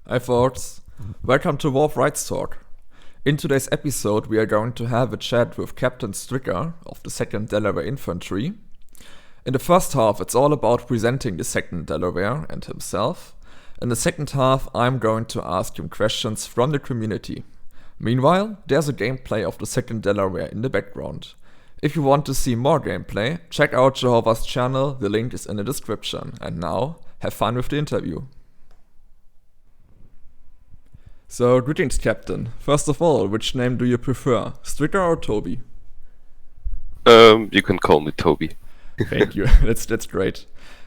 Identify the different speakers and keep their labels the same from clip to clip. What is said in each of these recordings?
Speaker 1: Hi folks, welcome to War of Rights Talk. In today's episode we are going to have a chat with Captain Stricker of the 2nd Delaware Infantry. In the first half it's all about presenting the 2nd Delaware and himself. In the second half I'm going to ask him questions from the community. Meanwhile, there's a gameplay of the 2nd Delaware in the background. If you want to see more gameplay, check out Jehovah's channel, the link is in the description. And now, have fun with the interview. So, greetings, Captain. First of all, which name do you prefer, Stricker or Toby?
Speaker 2: You can call me Toby.
Speaker 1: Thank you, that's great.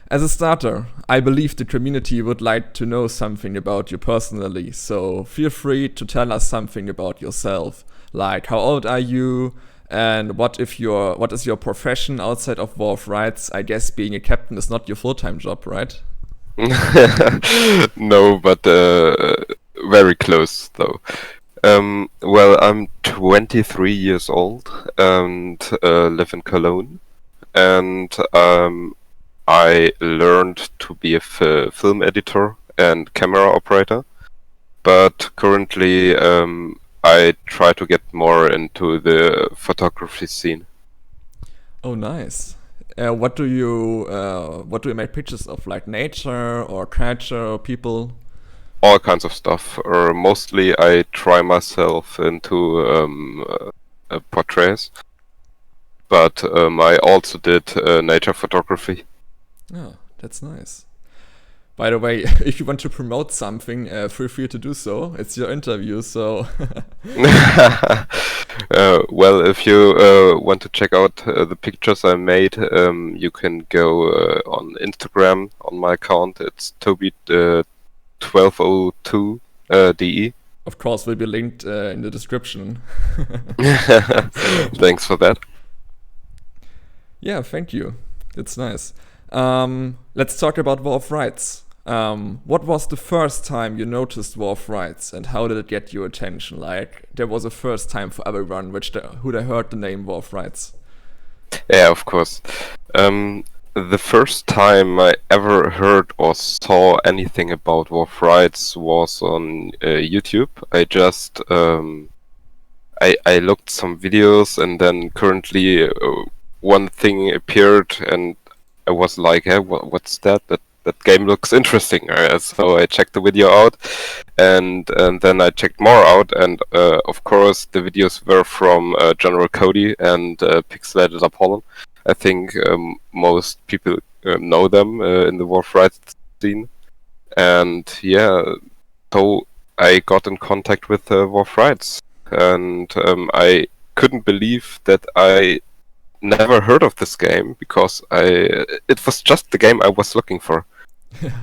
Speaker 1: As a starter, I believe the community would like to know something about you personally, so feel free to tell us something about yourself. Like, how old are you, and what is your profession outside of War of Rights? I guess being a captain is not your full-time job, right?
Speaker 2: No, but very close though. Well, I'm 23 years old and live in Cologne, and I learned to be a film editor and camera operator, but currently I try to get more into the photography scene.
Speaker 1: Oh, nice. What do you make pictures of, like nature or culture or people?
Speaker 2: All kinds of stuff, or mostly I try myself into portraits, but I also did nature photography.
Speaker 1: Oh, that's nice. By the way, if you want to promote something, feel free to do so. It's your interview, so
Speaker 2: Well, if you want to check out the pictures I made, you can go on Instagram on my account. It's Toby 1202 DE.
Speaker 1: of course will be linked in the description.
Speaker 2: Thanks for that.
Speaker 1: Yeah, thank you. It's nice. Let's talk about War of Rights. What was the first time you noticed War of Rights, and how did it get your attention? Like, there was a first time for everyone who they heard the name War of Rights.
Speaker 2: Yeah, of course. The first time I ever heard or saw anything about War of Rights was on YouTube. I looked some videos, and then currently one thing appeared, and I was like, "Hey, what's that? That game looks interesting." So I checked the video out, and then I checked more out, and of course the videos were from General Cody and Pixelated Apollon. I think most people know them in the War of Rights scene, and yeah, so I got in contact with War of Rights, and I couldn't believe that I never heard of this game because it was just the game I was looking for.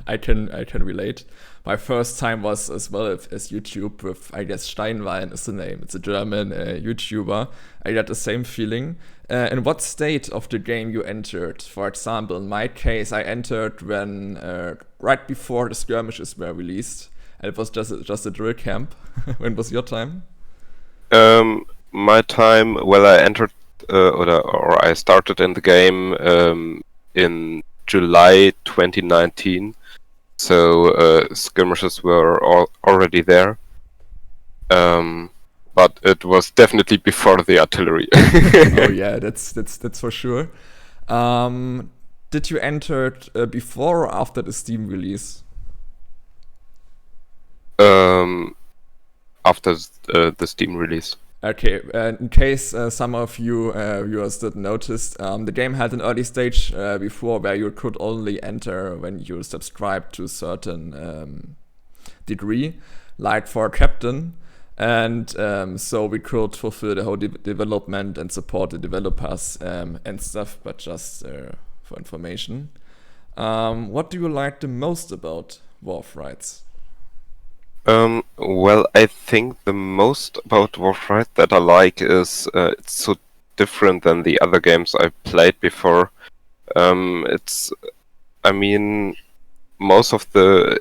Speaker 1: I can relate. My first time was as well as YouTube with, I guess, Steinwein is the name. It's a German YouTuber. I got the same feeling. In what state of the game you entered? For example, in my case, I entered when right before the skirmishes were released, and it was just a drill camp. When was your time?
Speaker 2: My time, well, I entered or I started in the game in July 2019, so skirmishes were already there, but it was definitely before the artillery.
Speaker 1: Oh yeah, that's for sure. Did you enter before or after the Steam release?
Speaker 2: After the Steam release.
Speaker 1: Okay, in case some of you viewers didn't notice, the game had an early stage before where you could only enter when you subscribed to a certain degree, like for a captain. And so we could fulfill the whole development and support the developers and stuff, but just for information. What do you like the most about War of Rights?
Speaker 2: Well, I think the most about Warframe that I like is it's so different than the other games I've played before. I mean, most of the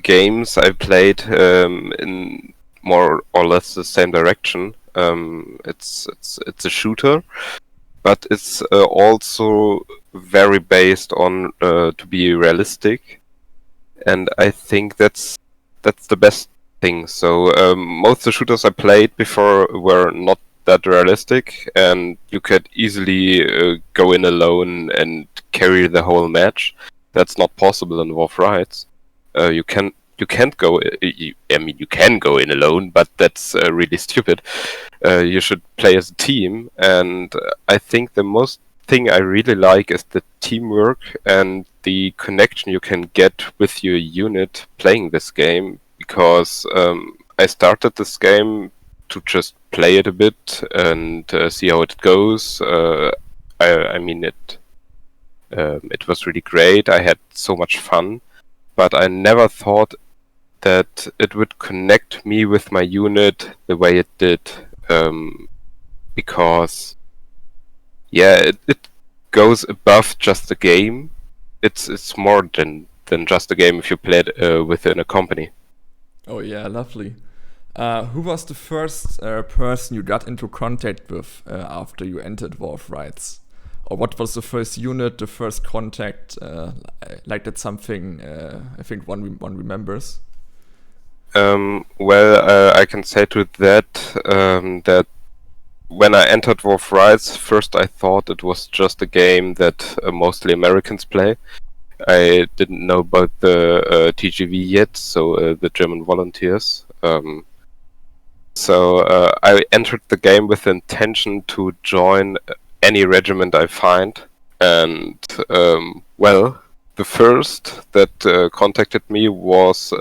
Speaker 2: games I played in more or less the same direction. It's a shooter, but it's also very based on to be realistic, and I think that's the best thing. So most of the shooters I played before were not that realistic, and you could easily go in alone and carry the whole match. That's not possible in War of Rights. You can't go. I mean, you can go in alone, but that's really stupid. You should play as a team, and I think the most thing I really like is the teamwork and the connection you can get with your unit playing this game. Because I started this game to just play it a bit and see how it goes. I mean, it was really great. I had so much fun, but I never thought that it would connect me with my unit the way it did, because it goes above just a game. It's more than just a game if you play it within a company.
Speaker 1: Oh yeah, lovely. Who was the first person you got into contact with after you entered War of Rights? Or what was the first unit, the first contact? Like that's something I think one remembers.
Speaker 2: I can say to that that when I entered War of Rights, first I thought it was just a game that mostly Americans play. I didn't know about the TGV yet, so the German volunteers. So I entered the game with the intention to join any regiment I find, and the first that contacted me was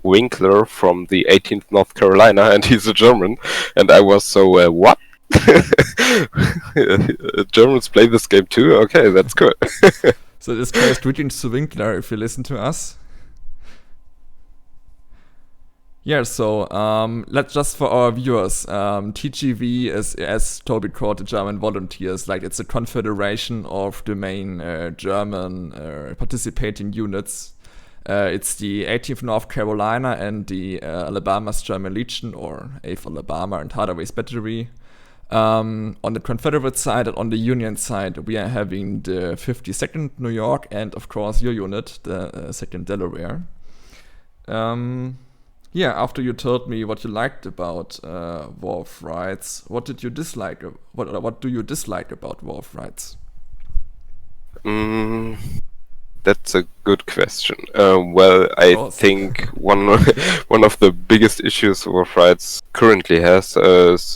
Speaker 2: Winkler from the 18th North Carolina, and he's a German, and I was so what? Germans play this game too? Okay, that's good.
Speaker 1: So this guy's greetings to Winkler if you listen to us. Yeah, so let's just for our viewers, TGV is, as Toby called, the German volunteers. Like it's a confederation of the main German participating units. It's the 18th North Carolina and the Alabama's German Legion, or 8th Alabama and Hardaway's Battery. On the Confederate side and on the Union side, we are having the 52nd New York and, of course, your unit, the 2nd Delaware. Yeah, after you told me what you liked about War of Rights, what did you dislike? What do you dislike about War of Rights?
Speaker 2: That's a good question. I think one of the biggest issues War of Rights currently has is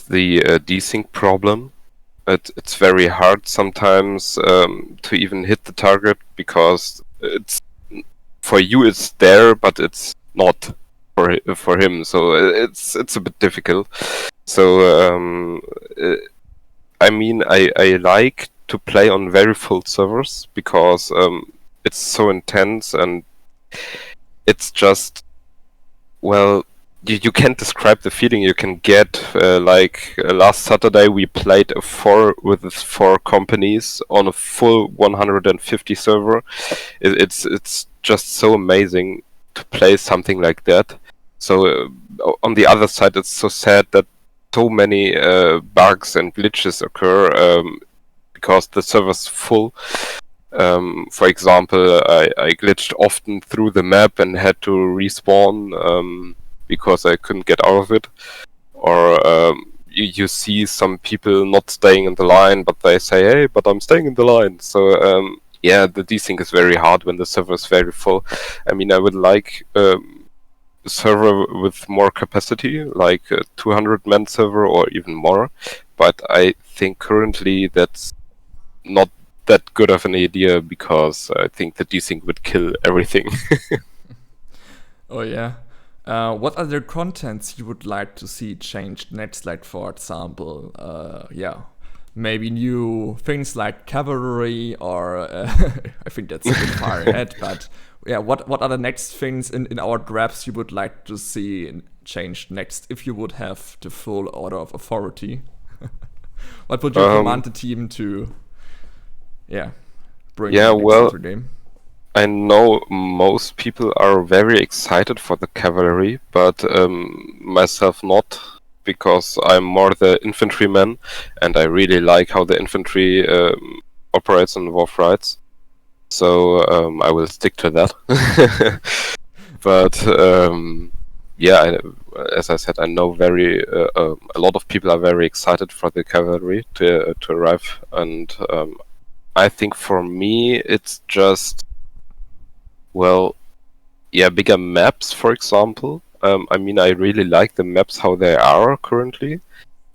Speaker 2: the desync problem. It's very hard sometimes to even hit the target, because it's for you it's there, but it's not for him. So it's a bit difficult. So I mean, I like to play on very full servers, because it's so intense, and it's just, you can't describe the feeling you can get. Last Saturday we played with 4 companies on a full 150 server. It's just so amazing to play something like that. So on the other side, it's so sad that so many bugs and glitches occur because the server's full. For example, I glitched often through the map and had to respawn because I couldn't get out of it. Or you see some people not staying in the line, but they say, "Hey, but I'm staying in the line." So the desync is very hard when the server is very full. I mean, I would like a server with more capacity, like a 200-man server or even more. But I think currently that's not that good of an idea, because I think the desync would kill everything.
Speaker 1: Oh yeah. What other contents you would like to see changed next? Like, for example, maybe new things like cavalry, or I think that's a bit far ahead. But yeah, what are the next things in our drafts you would like to see changed next if you would have the full order of authority? What would you command the team to? Bring into the game?
Speaker 2: I know most people are very excited for the cavalry, but myself not, because I'm more the infantryman, and I really like how the infantry operates in War of Rights. so I will stick to that. But as I said, I know a lot of people are very excited for the cavalry to arrive, and I think for me it's just bigger maps, for example. I mean, I really like the maps how they are currently,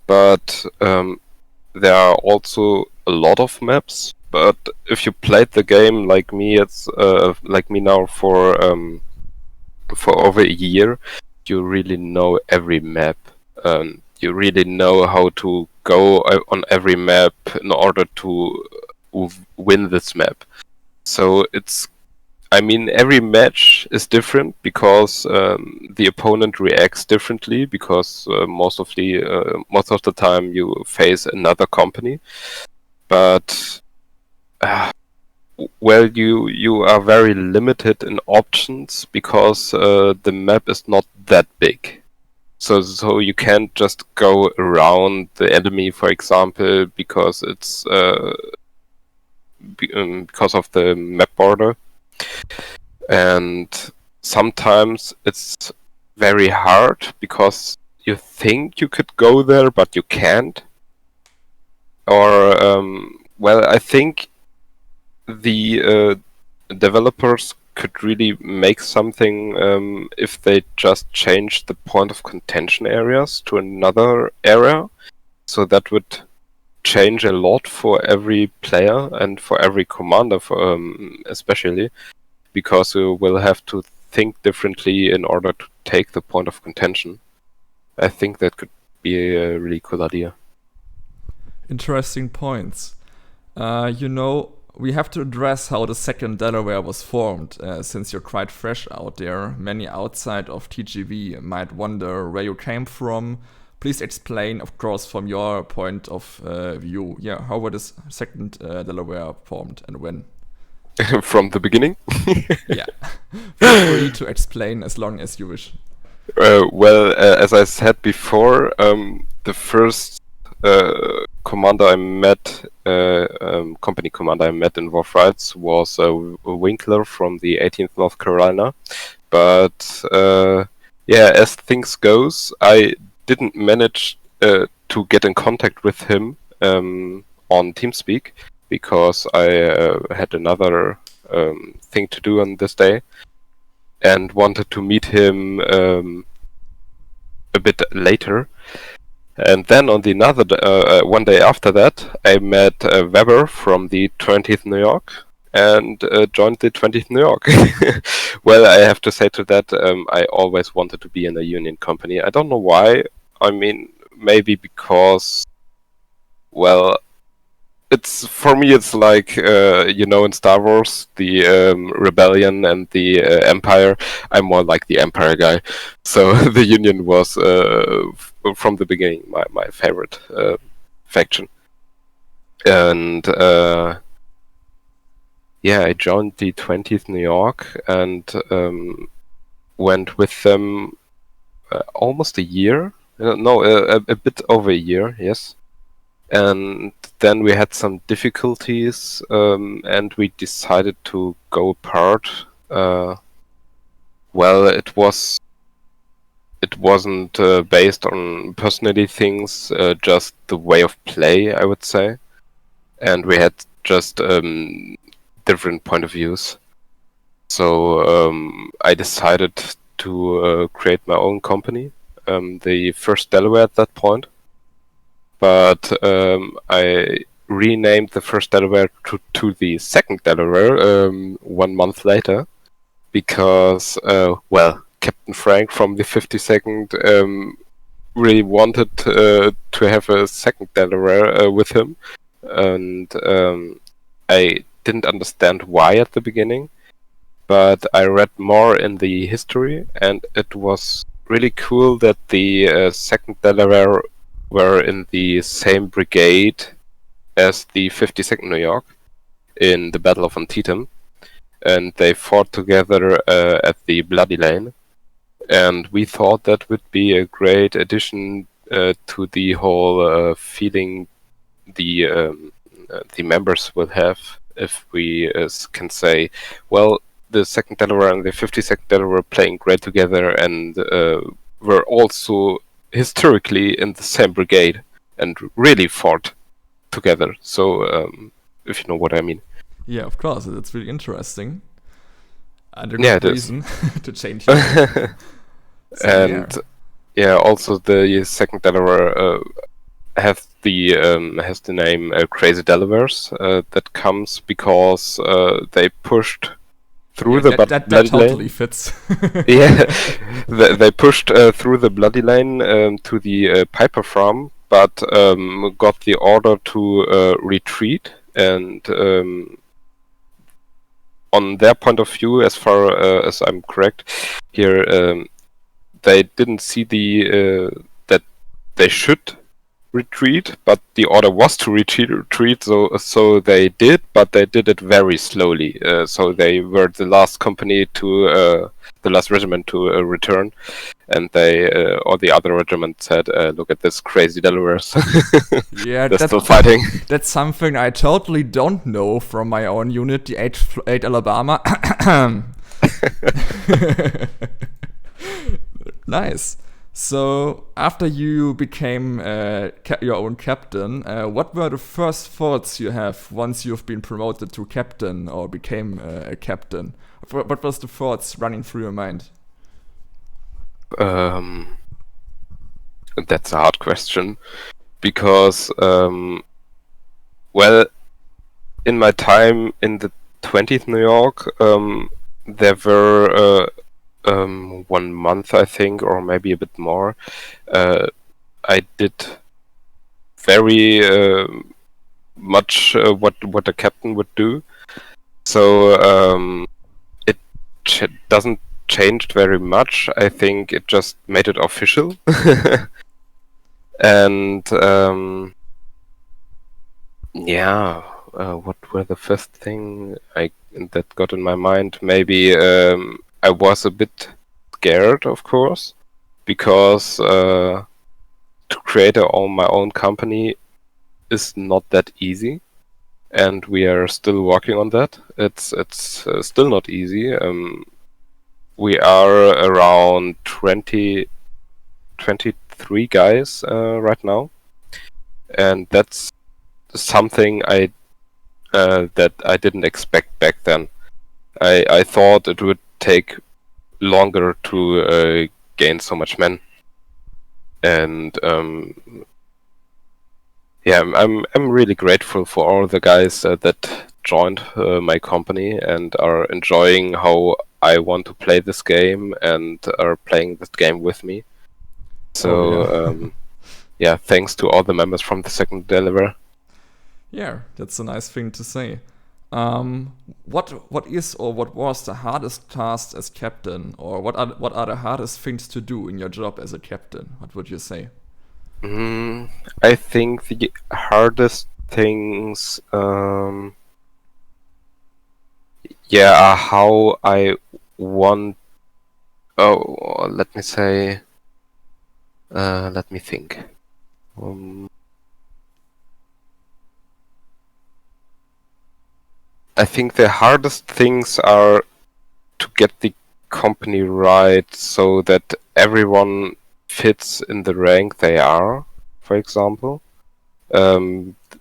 Speaker 2: but there are also a lot of maps. But if you played the game like me, it's like me now for over a year, you really know every map. You really know how to go on every map in order to win this map. So I mean, every match is different because the opponent reacts differently because most of the time you face another company. But you are very limited in options because the map is not that big. So you can't just go around the enemy, for example, because it's because of the map border. And sometimes it's very hard because you think you could go there, but you can't. Or, I think the developers could really make something if they just change the point of contention areas to another area. So that would change a lot for every player and for every commander, especially. Because you will have to think differently in order to take the point of contention. I think that could be a really cool idea.
Speaker 1: Interesting points. We have to address how the second Delaware was formed, since you're quite fresh out there. Many outside of TGV might wonder where you came from. Please explain, of course, from your point of view. Yeah, how was the second Delaware formed and when?
Speaker 2: From the beginning?
Speaker 1: Yeah. Feel free to explain as long as you wish.
Speaker 2: As I said before, the first commander I met, company commander I met in Wolf Rides was Winkler from the 18th North Carolina. But as things goes, I didn't manage to get in contact with him on TeamSpeak, because I had another thing to do on this day and wanted to meet him a bit later. And then on one day after that, I met Weber from the 20th New York and joined the 20th New York. Well, I have to say to that, I always wanted to be in a union company. I don't know why. I mean, maybe because, for me, it's like, in Star Wars, the Rebellion and the Empire. I'm more like the Empire guy. So the Union was, from the beginning, my favorite faction. And I joined the 20th New York and went with them almost a year. A bit over a year, yes. And then we had some difficulties, and we decided to go apart. It wasn't based on personality things, just the way of play, I would say. And we had just different point of views. So I decided to create my own company, the first Delaware at that point. But I renamed the first Delaware to the second Delaware 1 month later, because, Captain Frank from the 52nd really wanted to have a second Delaware with him, and I didn't understand why at the beginning, but I read more in the history, and it was really cool that the second Delaware were in the same brigade as the 52nd New York in the Battle of Antietam, and they fought together at the Bloody Lane. And we thought that would be a great addition to the whole feeling the members will have if we can say, well, the 2nd Delaware and the 52nd Delaware were playing great together and were also historically in the same brigade and really fought together. So, if you know what I mean.
Speaker 1: Yeah, of course. That's really interesting. And a
Speaker 2: Yeah,
Speaker 1: good
Speaker 2: it is.
Speaker 1: reason to change your name. So,
Speaker 2: And yeah, also the 2nd Delaware has the name Crazy Delawares. That comes because they pushed through the
Speaker 1: that
Speaker 2: bloody
Speaker 1: totally
Speaker 2: lane.
Speaker 1: fits.
Speaker 2: Yeah, they pushed through the bloody lane to the Piper farm, but got the order to retreat. And on their point of view, as far as I'm correct here, they didn't see that they should retreat, but the order was to retreat. So they did, but they did it very slowly. So they were the last company to the last regiment to return, and they or the other regiment said, "Look at this crazy Delawares."
Speaker 1: Yeah,
Speaker 2: they're still fighting.
Speaker 1: That's something I totally don't know from my own unit, the 8 Alabama. Nice. So, after you became your own captain, what were the first thoughts you have once you've been promoted to captain or became a captain? What was the thoughts running through your mind?
Speaker 2: That's a hard question because, well, in my time in the 20th New York, there were 1 month, I think, or maybe a bit more. I did very much what a captain would do. So it doesn't change very much. I think it just made it official. And yeah, what were the first thing that got in my mind? Maybe I was a bit scared, of course, because to create my own company is not that easy, and we are still working on that. It's still not easy. We are around 23 guys right now, and that's something that I didn't expect back then. I thought it would take longer to gain so much men, and yeah, I'm really grateful for all the guys that joined my company and are enjoying how I want to play this game and are playing this game with me. So yeah, thanks to all the members from the 2nd Delaware.
Speaker 1: Yeah, that's a nice thing to say. What is or what was the hardest task as captain, or what are the hardest things to do in your job as a captain? What would you say?
Speaker 2: I think the hardest things, yeah, are how I want. Oh, let me say. Let me think. I think the hardest things are to get the company right so that everyone fits in the rank they are, for example.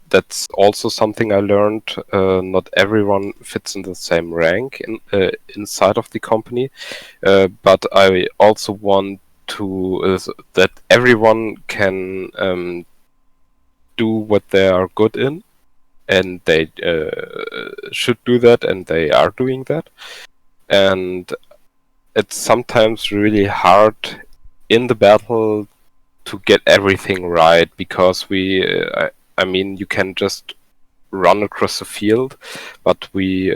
Speaker 2: That's also something I learned. Not everyone fits in the same rank inside of the company, but I also want to that everyone can do what they are good in, and they should do that, and they are doing that. And it's sometimes really hard in the battle to get everything right, because I mean, you can just run across the field, but we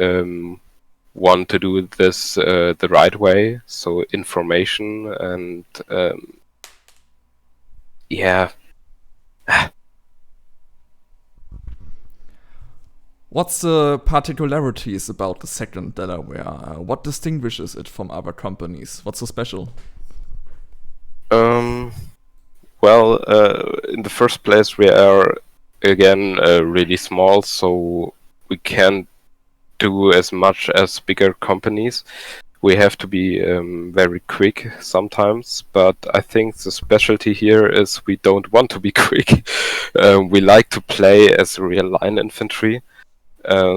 Speaker 2: want to do this the right way. So information and yeah.
Speaker 1: What's the particularities about the 2nd Delaware? What distinguishes it from other companies? What's so special?
Speaker 2: Well, in the first place, we are again really small, so we can't do as much as bigger companies. We have to be very quick sometimes, but I think the specialty here is we don't want to be quick. We like to play as real line infantry,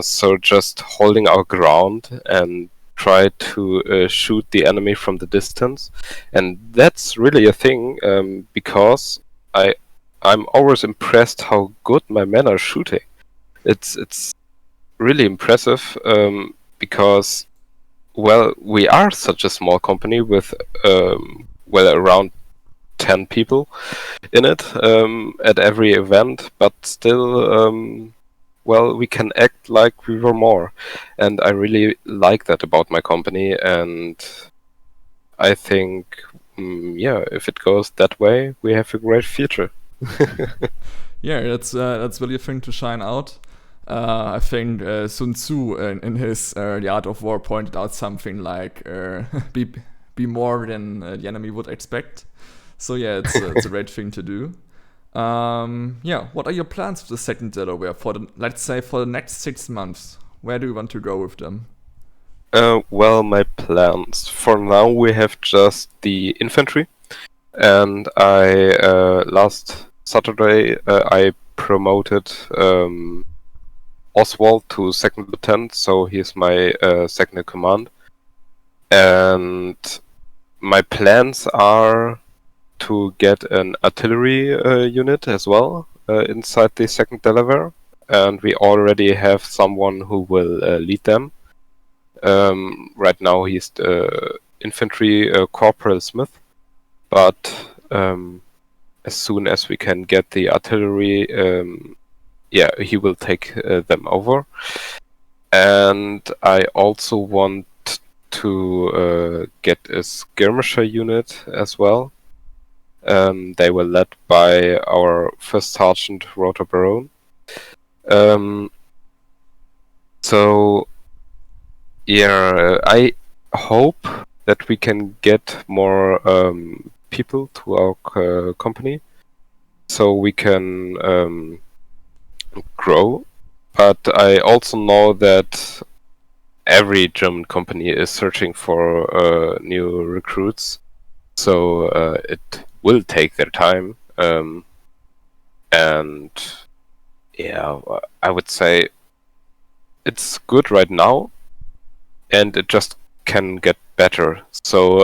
Speaker 2: so just holding our ground and try to shoot the enemy from the distance, and that's really a thing because I'm always impressed how good my men are shooting. It's really impressive because, well, we are such a small company with around 10 people in it at every event, but still we can act like we were more, and I really like that about my company, and I think if it goes that way, we have a great future.
Speaker 1: Yeah, that's really a thing to shine out. I think Sun Tzu in his The Art of War pointed out something like be more than the enemy would expect. So yeah, it's a great thing to do. What are your plans for the second Delaware for the next 6 months? Where do you want to go with them?
Speaker 2: My plans for now, we have just the infantry, and I last Saturday I promoted Oswald to second lieutenant, so he's my second in command. And my plans are to get an artillery unit as well inside the second Delaware, and we already have someone who will lead them. Right now he's the infantry Corporal Smith, but as soon as we can get the artillery, he will take them over. And I also want to get a skirmisher unit as well. They were led by our first sergeant, Rota Baron. I hope that we can get more people to our company, so we can grow. But I also know that every German company is searching for new recruits, so it will take their time. I would say it's good right now, and it just can get better. So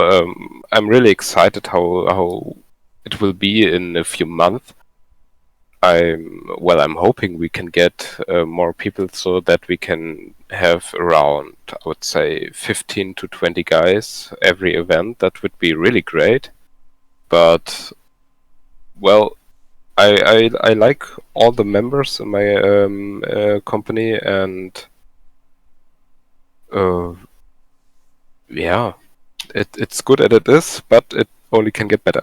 Speaker 2: I'm really excited how it will be in a few months. I'm hoping we can get more people so that we can have around, I would say, 15 to 20 guys every event. That would be really great. But I like all the members in my company, and it's good as it is, but it only can get better.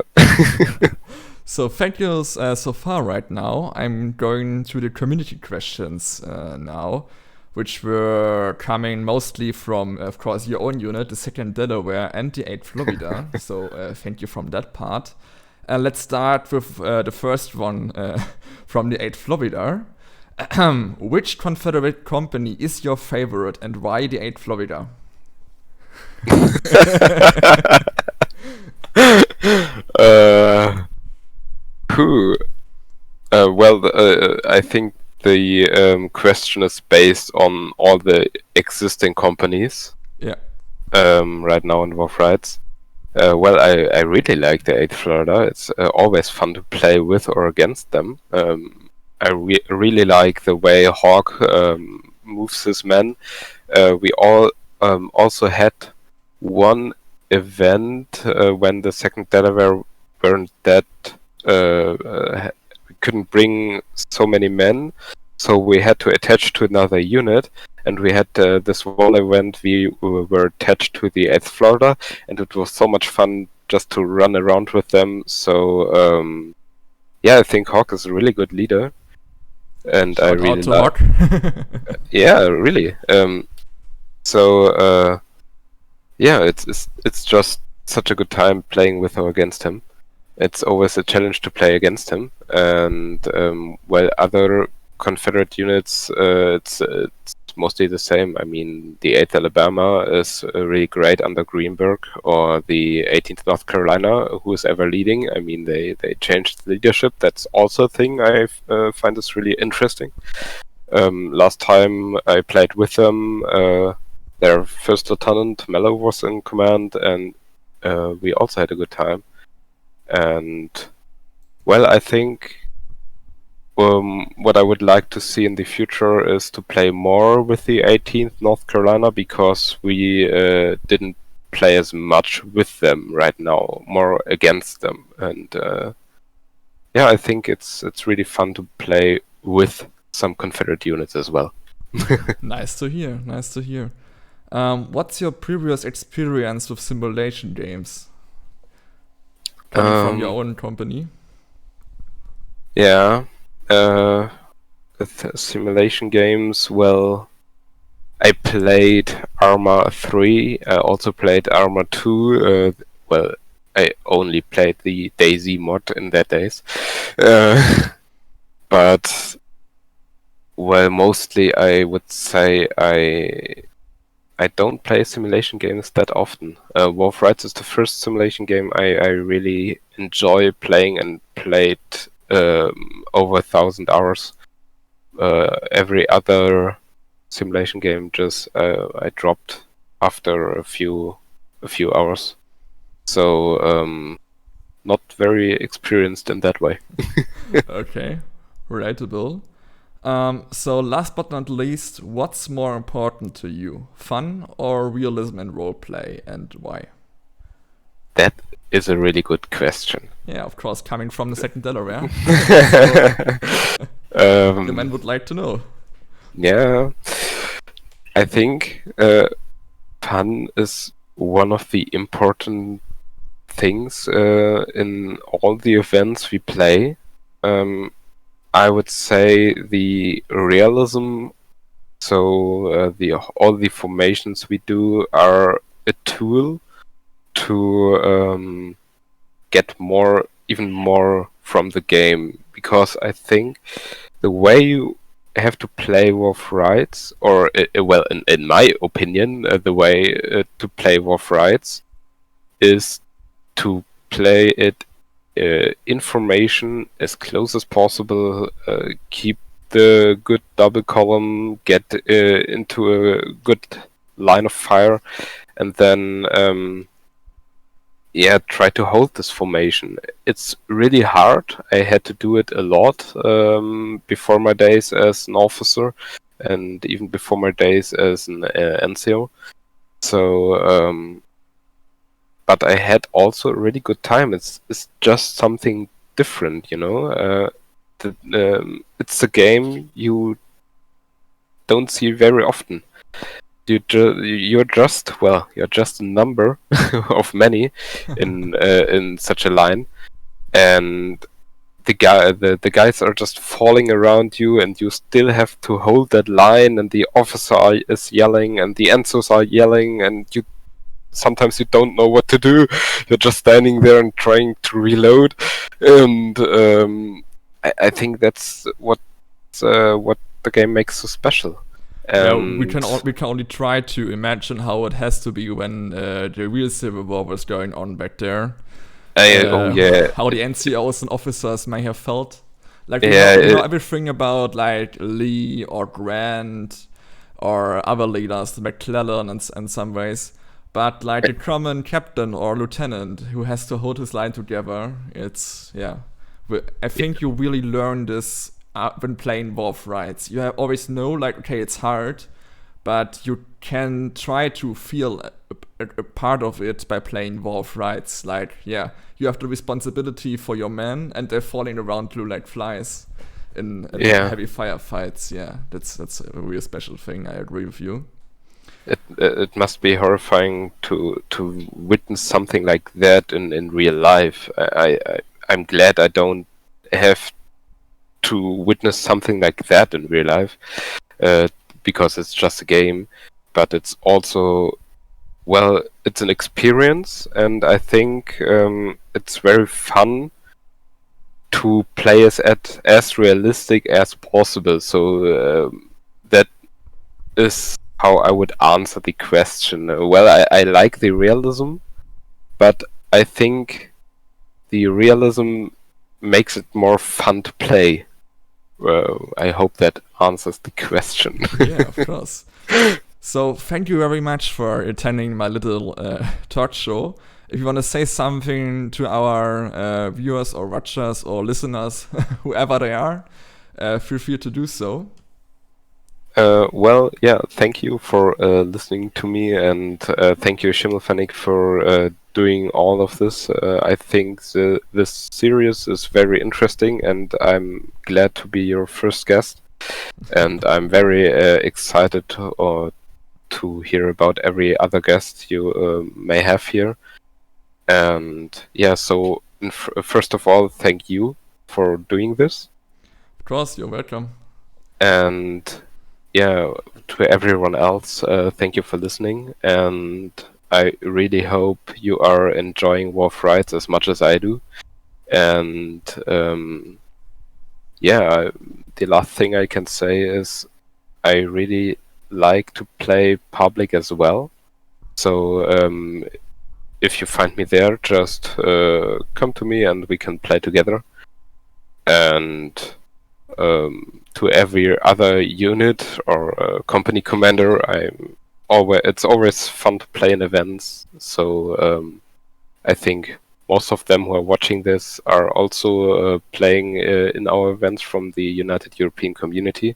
Speaker 1: So thank you so far right now. I'm going through the community questions now, which were coming mostly from, of course, your own unit, the 2nd Delaware and the 8th Florida. So thank you from that part. Let's start with the first one from the 8th Florida. Which Confederate company is your favorite, and why the 8th Florida?
Speaker 2: I think the question is based on all the existing companies.
Speaker 1: Yeah.
Speaker 2: Right now in War Rights. I really like the 8th Florida. It's always fun to play with or against them. I really like the way Hawk moves his men. We all also had one event when the 2nd Delaware weren't that we couldn't bring so many men, so we had to attach to another unit, and we had this one event we were attached to the 8th Florida, and it was so much fun just to run around with them. So I think Hawk is a really good leader, and
Speaker 1: Shout
Speaker 2: I really
Speaker 1: out to
Speaker 2: like.
Speaker 1: Hawk.
Speaker 2: Yeah, really. It's just such a good time playing with or against him. It's always a challenge to play against him, and other Confederate units, it's mostly the same. I mean, the 8th Alabama is really great under Greenberg, or the 18th North Carolina, who is ever leading. I mean, they changed leadership. That's also a thing I find is really interesting. Last time I played with them, their first lieutenant, Mello, was in command, and we also had a good time. And, well, I think what I would like to see in the future is to play more with the 18th North Carolina, because we didn't play as much with them right now, more against them. And yeah, I think it's really fun to play with some Confederate units as well.
Speaker 1: Nice to hear. Nice to hear. What's your previous experience with simulation games? Coming from your own company?
Speaker 2: Yeah. With simulation games, well, I played Arma 3, I also played Arma 2. Well, I only played the DayZ mod in that days. But, well, mostly I would say I don't play simulation games that often. War of Rights is the first simulation game I really enjoy playing, and played over 1,000 hours. Every other simulation game just I dropped after a few hours. So not very experienced in that way.
Speaker 1: Okay, relatable. So last but not least, what's more important to you, fun or realism in roleplay, and why?
Speaker 2: That is a really good question.
Speaker 1: Yeah, of course, coming from the second Delaware. The man would like to know.
Speaker 2: Yeah, I think fun is one of the important things in all the events we play. I would say the realism. So all the formations we do are a tool to get even more from the game, because I think the way you have to play War of Rights, or well, in my opinion, the way to play War of Rights is to play it information as close as possible, keep the good double column, get into a good line of fire, and then try to hold this formation. It's really hard. I had to do it a lot before my days as an officer, and even before my days as an NCO. So, but I had also a really good time. It's just something different, you know. It's a game you don't see very often. You're just a number of many in such a line, and the guys are just falling around you, and you still have to hold that line, and the officer is yelling, and the NCOs are yelling, and sometimes you don't know what to do. You're just standing there and trying to reload, and I think that's what the game makes so special.
Speaker 1: Yeah, we can only try to imagine how it has to be when the real Civil War was going on back there.
Speaker 2: Oh yeah,
Speaker 1: how the NCOs and officers may have felt. Like we know everything about like Lee or Grant or other leaders, McClellan in some ways. But like the common captain or lieutenant who has to hold his line together, it's I think you really learn this when playing War of Rights. You always know, like, okay, it's hard, but you can try to feel a part of it by playing War of Rights. Like, yeah, you have the responsibility for your men, and they're falling around you like flies in heavy firefights. Yeah, that's a real special thing. I agree with you.
Speaker 2: It must be horrifying to witness something like that in real life. I'm glad I don't have to witness something like that in real life, because it's just a game, but it's also, well, it's an experience, and I think it's very fun to play as realistic as possible, so that is how I would answer the question. Well, I like the realism, but I think the realism makes it more fun to play. I hope that answers the question.
Speaker 1: Yeah, of course. So thank you very much for attending my little talk show. If you want to say something to our viewers or watchers or listeners, whoever they are, feel free to do so.
Speaker 2: Well, yeah, thank you for listening to me, and thank you, Schimmelpfennig, for doing all of this. I think this series is very interesting, and I'm glad to be your first guest. And I'm very excited to hear about every other guest you may have here. And yeah, so first of all, thank you for doing this.
Speaker 1: Of course, you're welcome.
Speaker 2: And yeah, to everyone else, thank you for listening. And I really hope you are enjoying Wolf Rides as much as I do. And yeah, the last thing I can say is I really like to play public as well. So if you find me there, just come to me and we can play together. And to every other unit or company commander, it's always fun to play in events. So I think most of them who are watching this are also playing in our events from the United European Community.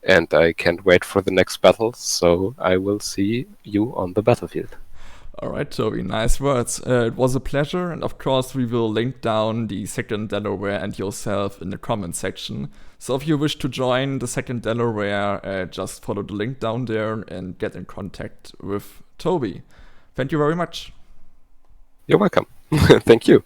Speaker 2: And I can't wait for the next battle, so I will see you on the battlefield.
Speaker 1: All right, Toby, nice words. It was a pleasure, and of course we will link down the second Delaware and yourself in the comment section. So if you wish to join the second Delaware, just follow the link down there and get in contact with Toby. Thank you very much.
Speaker 2: You're welcome. Thank you.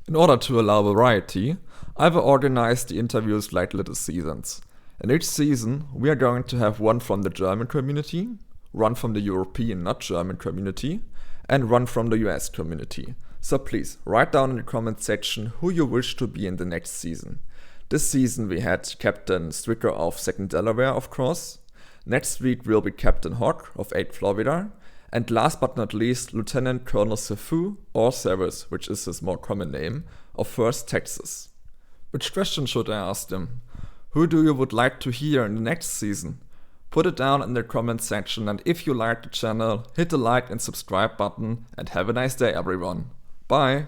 Speaker 1: In order to allow variety, I've organized the interviews like little seasons. In each season, we are going to have one from the German community, one from the European, not German community, and one from the US community. So please, write down in the comment section who you wish to be in the next season. This season we had Captain Stricker of 2nd Delaware, of course. Next week will be Captain Hawk of 8th Florida. And last but not least, Lieutenant Colonel Sefu, or Severus, which is his more common name, of 1st Texas. Which question should I ask them? Who do you would like to hear in the next season? Put it down in the comment section, and if you like the channel, hit the like and subscribe button, and have a nice day everyone. Bye!